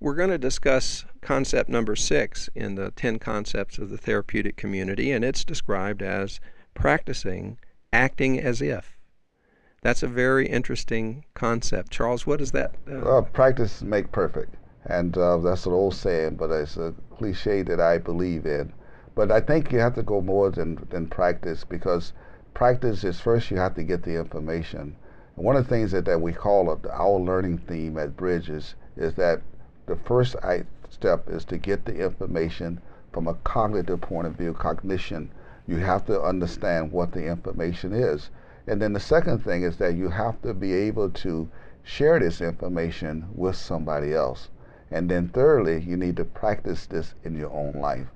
We're going to discuss concept number 6 in the 10 concepts of the therapeutic community, and it's described as practicing acting as if. That's a very interesting concept. Charles, what is that? Practice make perfect, and that's an old saying, but it's a cliche that I believe in. But I think you have to go more than practice, because practice is first you have to get the information. And one of the things that we call our learning theme at Bridges is that the first step is to get the information from a cognitive point of view, cognition. You have to understand what the information is. And then the second thing is that you have to be able to share this information with somebody else. And then thirdly, you need to practice this in your own life.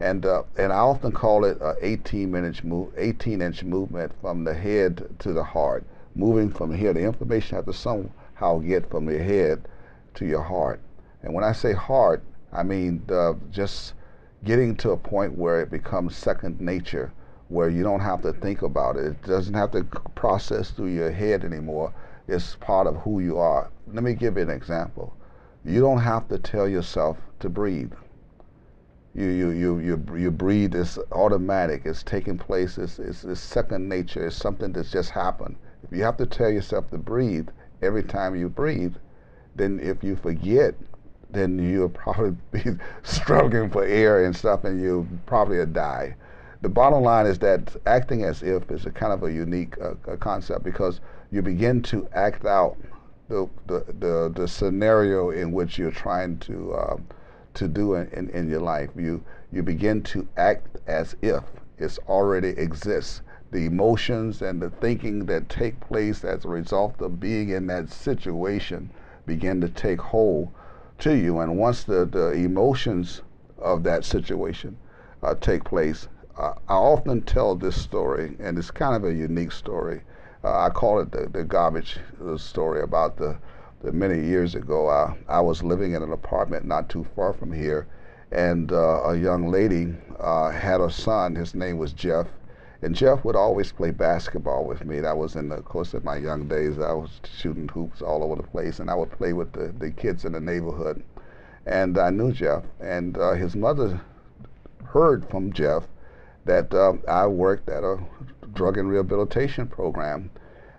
And I often call it an 18-inch movement from the head to the heart, moving from here. The information has to somehow get from your head to your heart. And when I say heart, I mean just getting to a point where it becomes second nature, where you don't have to think about it. It doesn't have to process through your head anymore. It's part of who you are. Let me give you an example. You don't have to tell yourself to breathe. You breathe. It's automatic. It's taking place. It's second nature. It's something that's just happened. If you have to tell yourself to breathe every time you breathe, then if you forget, then you'll probably be struggling for air and stuff, and you'll probably die. The bottom line is that acting as if is a kind of a unique concept, because you begin to act out the scenario in which you're trying to do in your life. You begin to act as if it already exists. The emotions and the thinking that take place as a result of being in that situation begin to take hold to you. And once the emotions of that situation take place, I often tell this story, and it's kind of a unique story. I call it the garbage story. About the many years ago, I was living in an apartment not too far from here, and a young lady had a son. His name was Jeff, and Jeff would always play basketball with me. That was of course, in my young days. I was shooting hoops all over the place, and I would play with the kids in the neighborhood. And I knew Jeff, and his mother heard from Jeff that I worked at a drug and rehabilitation program.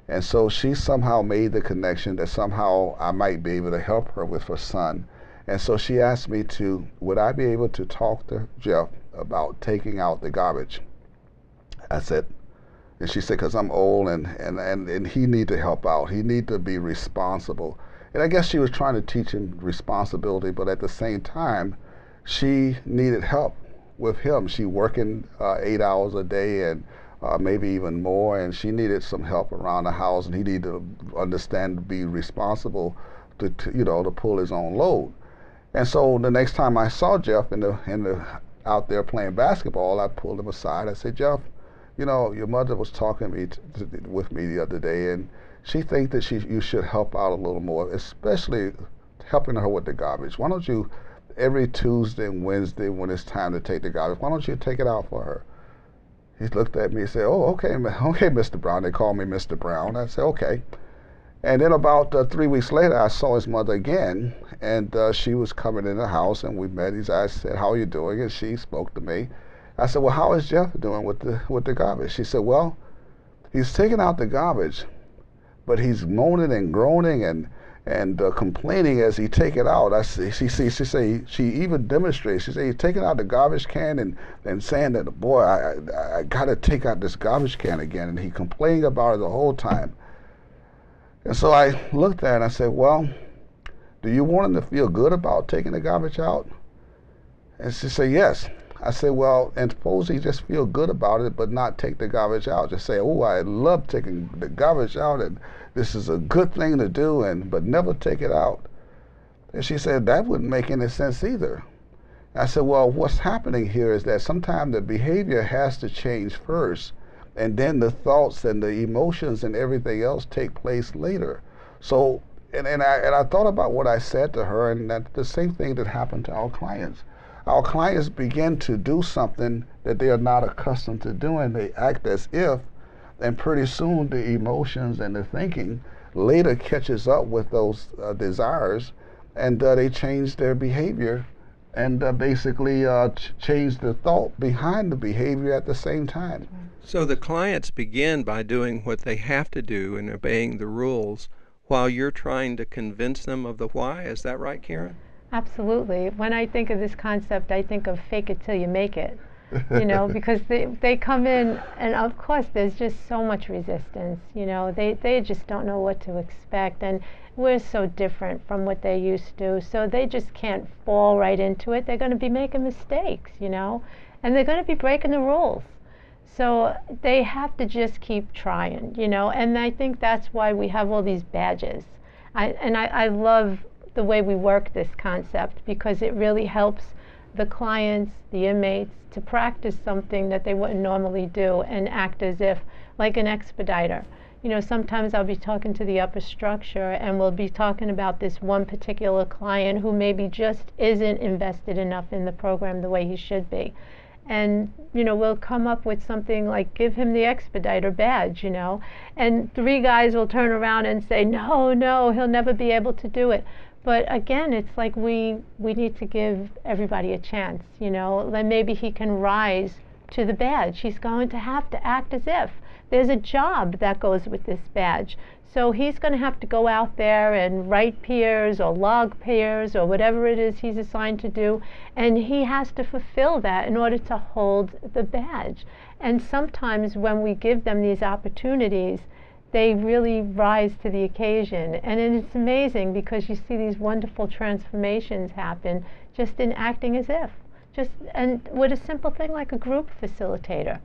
And so she somehow made the connection that somehow I might be able to help her with her son. And so she asked me would I be able to talk to Jeff about taking out the garbage? I said, and she said, because I'm old and he need to help out. He need to be responsible. And I guess she was trying to teach him responsibility, but at the same time, she needed help with him. She working 8 hours a day and maybe even more, and she needed some help around the house, and he needed to understand to be responsible to pull his own load. And so the next time I saw Jeff out there playing basketball, I pulled him aside. I said, Jeff, your mother was talking with me the other day, and she thinks that you should help out a little more, especially helping her with the garbage. Why don't you, every Tuesday and Wednesday when it's time to take the garbage, why don't you take it out for her? He looked at me and said, oh, okay, Mr. Brown. They call me Mr. Brown. I said, okay. And then about 3 weeks later, I saw his mother again, and she was coming in the house, and we met. I said, how are you doing? And she spoke to me. I said, well, how is Jeff doing with the garbage? She said, well, he's taking out the garbage, but he's moaning and groaning and complaining as he take it out. She even demonstrates. She said he's taking out the garbage can and saying that, boy, I got to take out this garbage can again, and he complained about it the whole time. And so I looked at it and I said, well, do you want him to feel good about taking the garbage out? And she said, yes. I said, well, and suppose he just feel good about it, but not take the garbage out. Just say, oh, I love taking the garbage out, and this is a good thing to do, but never take it out. And she said, that wouldn't make any sense either. I said, well, what's happening here is that sometimes the behavior has to change first, and then the thoughts and the emotions and everything else take place later. So, and I thought about what I said to her, and that's the same thing that happened to our clients. Our clients begin to do something that they are not accustomed to doing. They act as if, and pretty soon the emotions and the thinking later catches up with those desires, and they change their behavior and basically change the thought behind the behavior at the same time. So the clients begin by doing what they have to do and obeying the rules while you're trying to convince them of the why. Is that right, Karen? Absolutely. When I think of this concept, I think of fake it till you make it. Because they come in, and of course there's just so much resistance. They just don't know what to expect, and we're so different from what they used to, so they just can't fall right into it. They're going to be making mistakes, and they're going to be breaking the rules. So they have to just keep trying, and I think that's why we have all these badges. I love the way we work this concept, because it really helps the clients, the inmates, to practice something that they wouldn't normally do and act as if, like an expediter. Sometimes I'll be talking to the upper structure and we'll be talking about this one particular client who maybe just isn't invested enough in the program the way he should be. And we'll come up with something like, give him the expediter badge, and 3 guys will turn around and say, no, he'll never be able to do it. But again, it's like we need to give everybody a chance, then maybe he can rise to the badge. He's going to have to act as if. There's a job that goes with this badge. So he's going to have to go out there and write peers or log peers or whatever it is he's assigned to do, and he has to fulfill that in order to hold the badge. And sometimes when we give them these opportunities, they really rise to the occasion. And it's amazing, because you see these wonderful transformations happen just in acting as if. And with a simple thing like a group facilitator,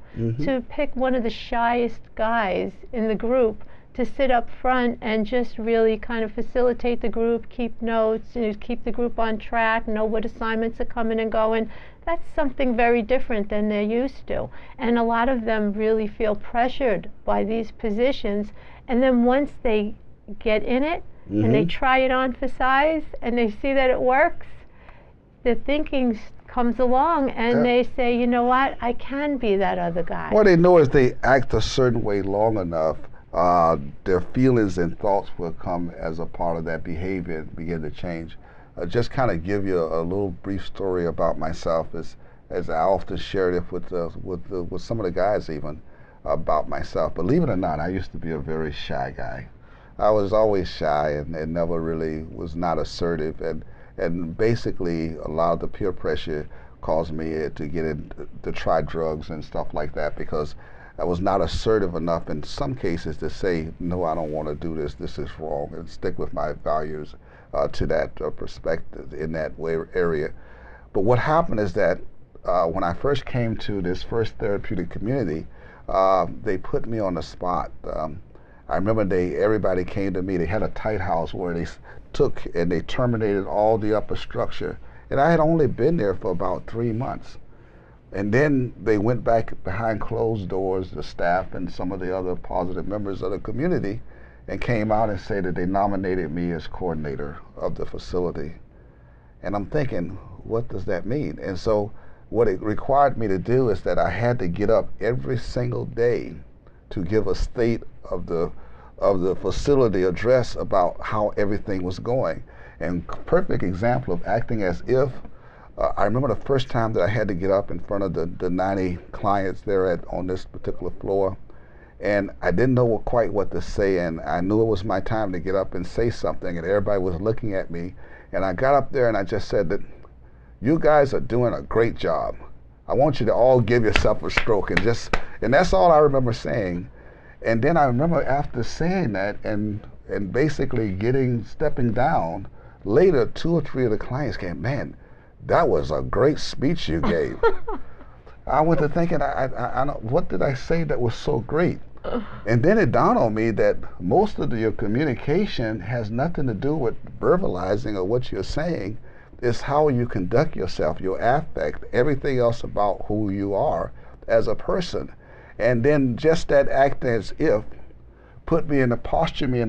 to pick one of the shyest guys in the group to sit up front and just really kind of facilitate the group, keep notes, keep the group on track, know what assignments are coming and going. That's something very different than they're used to. And a lot of them really feel pressured by these positions. And then once they get in it and they try it on for size and they see that it works, the thinking comes along and they say, you know what, I can be that other guy. What they know is they act a certain way long enough, their feelings and thoughts will come as a part of that behavior and begin to change. Just kind of give you a little brief story about myself, as I often share it with some of the guys even about myself. Believe it or not, I used to be a very shy guy. I was always shy and never really was not assertive, and basically a lot of the peer pressure caused me to get in to try drugs and stuff like that, because I was not assertive enough in some cases to say, no, I don't want to do this, this is wrong, and stick with my values to that perspective in that area. But what happened is that when I first came to this first therapeutic community, they put me on the spot. I remember everybody came to me. They had a tight house where they took and they terminated all the upper structure. And I had only been there for about 3 months. And then they went back behind closed doors, the staff and some of the other positive members of the community, and came out and said that they nominated me as coordinator of the facility. And I'm thinking, what does that mean? And so what it required me to do is that I had to get up every single day to give a state of the facility address about how everything was going. And perfect example of acting as if, I remember the first time that I had to get up in front of the 90 clients there on this particular floor, and I didn't know quite what to say, and I knew it was my time to get up and say something, and everybody was looking at me, and I got up there and I just said that, you guys are doing a great job. I want you to all give yourself a stroke, and that's all I remember saying. And then I remember after saying that and basically stepping down, later 2 or 3 of the clients came, man, that was a great speech you gave. I went to thinking, what did I say that was so great? And then it dawned on me that most of your communication has nothing to do with verbalizing or what you're saying. It's how you conduct yourself, your affect, everything else about who you are as a person. And then just that act as if put me in a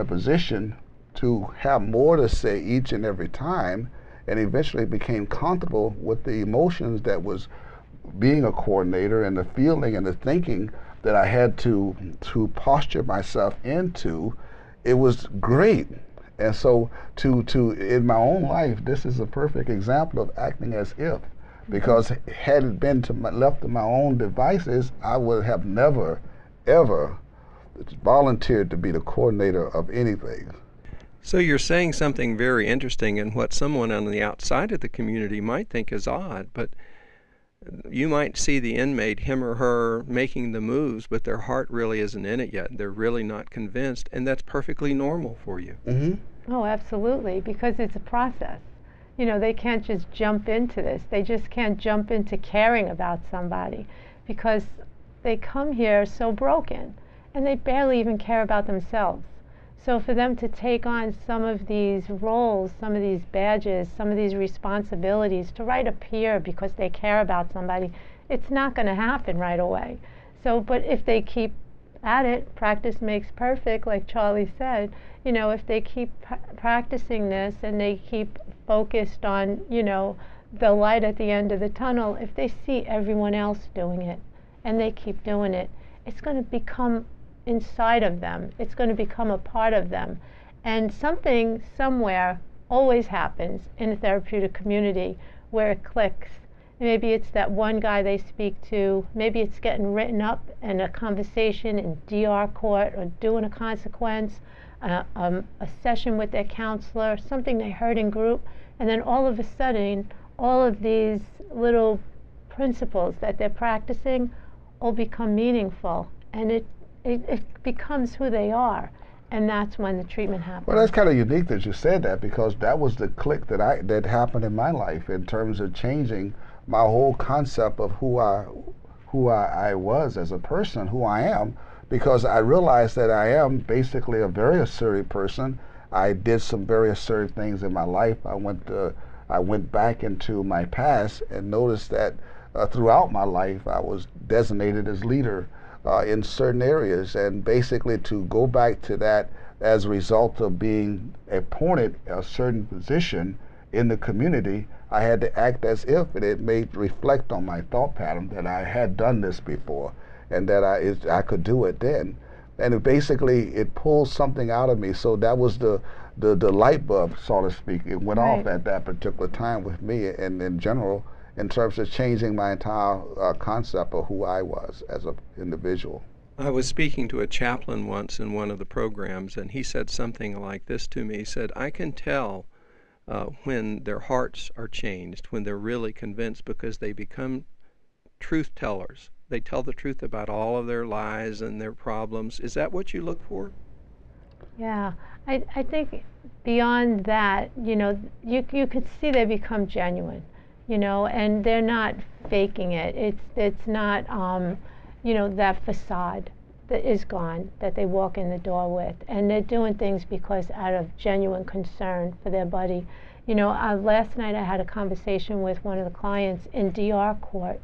position to have more to say each and every time, and eventually became comfortable with the emotions that was being a coordinator and the feeling and the thinking that I had to posture myself into. It was great. And so to in my own life, this is a perfect example of acting as if, because had it been left to my own devices, I would have never, ever volunteered to be the coordinator of anything. So you're saying something very interesting, and what someone on the outside of the community might think is odd, but you might see the inmate, him or her, making the moves, but their heart really isn't in it yet. They're really not convinced, and that's perfectly normal for you. Oh, absolutely, because it's a process. You know, they can't just jump into this. They just can't jump into caring about somebody because they come here so broken, and they barely even care about themselves. So for them to take on some of these roles, some of these badges, some of these responsibilities, to write a peer because they care about somebody, it's not going to happen right away. So, but if they keep at it, practice makes perfect, like Charlie said. You know, if they keep practicing this and they keep focused on, you know, the light at the end of the tunnel, if they see everyone else doing it and they keep doing it, it's going to become inside of them. It's going to become a part of them. And something somewhere always happens in a therapeutic community where it clicks. Maybe it's that one guy they speak to, maybe it's getting written up in a conversation in DR court, or doing a consequence, a session with their counselor, something they heard in group, and then all of a sudden all of these little principles that they're practicing all become meaningful, and it becomes who they are, and that's when the treatment happens. Well, that's kind of unique that you said that, because that was the click that happened in my life in terms of changing my whole concept of who I was as a person, who I am, because I realized that I am basically a very assertive person. I did some very assertive things in my life. I went back into my past and noticed that throughout my life I was designated as leader in certain areas, and basically to go back to that as a result of being appointed a certain position in the community, I had to act as if, and it made reflect on my thought pattern that I had done this before and that I could do it then. And it pulled something out of me. So that was the light bulb, so to speak. It went off at that particular time with me, and in general, in terms of changing my entire concept of who I was as an individual. I was speaking to a chaplain once in one of the programs, and he said something like this to me. He said, I can tell when their hearts are changed, when they're really convinced, because they become truth tellers. They tell the truth about all of their lies and their problems. Is that what you look for? Yeah, I think beyond that, you know, you could see they become genuine. You know, and they're not faking it. It's not, you know, that facade that is gone that they walk in the door with, and they're doing things because out of genuine concern for their buddy. You know, last night I had a conversation with one of the clients in DR court.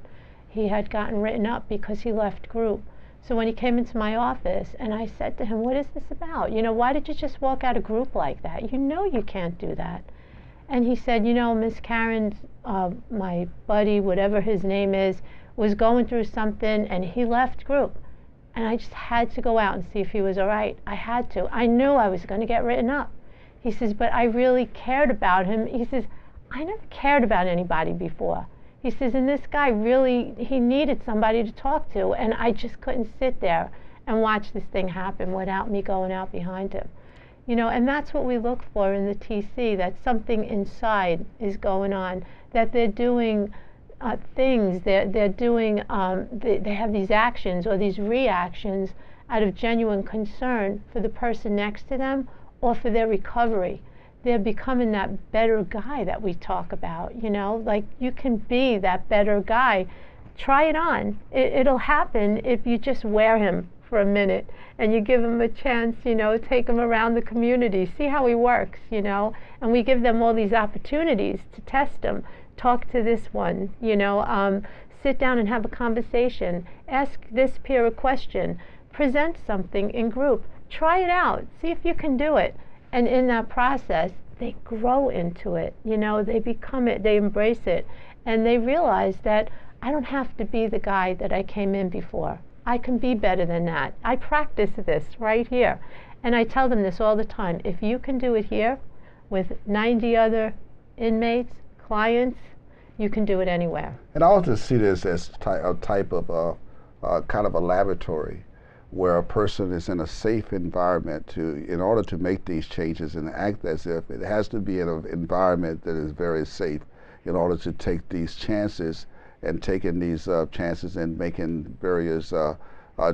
He had gotten written up because he left group. So when he came into my office, and I said to him, "What is this about? You know, why did you just walk out of group like that? You know you can't do that." And he said, "You know, Miss Karen, my buddy, whatever his name is, was going through something and he left group. And I just had to go out and see if he was all right. I had to. I knew I was going to get written up." He says, "But I really cared about him." He says, "I never cared about anybody before." He says, "And this guy really, he needed somebody to talk to, and I just couldn't sit there and watch this thing happen without me going out behind him." You know, and that's what we look for in the TC, that something inside is going on, that they're doing things, they're doing, they have these actions or these reactions out of genuine concern for the person next to them or for their recovery. They're becoming that better guy that we talk about, you know, like you can be that better guy. Try it on. It'll happen if you just wear him for a minute and you give him a chance, you know, take him around the community, see how he works, you know, and we give them all these opportunities to test him. Talk to this one, you know, sit down and have a conversation, ask this peer a question, present something in group, try it out, see if you can do it. And in that process, they grow into it, you know, they become it, they embrace it, and they realize that I don't have to be the guy that I came in before. I can be better than that. I practice this right here. And I tell them this all the time. If you can do it here with 90 other inmates, clients, you can do it anywhere. And I also see this as a type of kind of a laboratory where a person is in a safe environment in order to make these changes and act as if it has to be in an environment that is very safe in order to take these chances and taking these chances and making various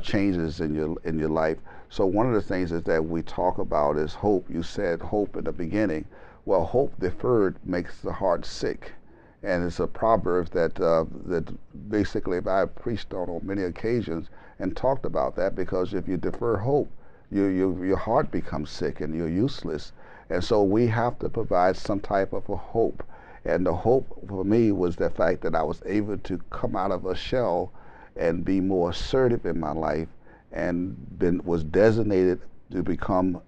changes in your life. So one of the things is that we talk about is hope. You said hope in the beginning. Well, hope deferred makes the heart sick. And it's a proverb that basically I've preached on many occasions and talked about that, because if you defer hope, your heart becomes sick and you're useless. And so we have to provide some type of a hope. And the hope for me was the fact that I was able to come out of a shell and be more assertive in my life, and was designated to become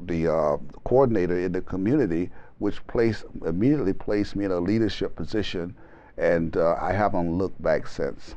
the coordinator in the community, which immediately placed me in a leadership position, and I haven't looked back since.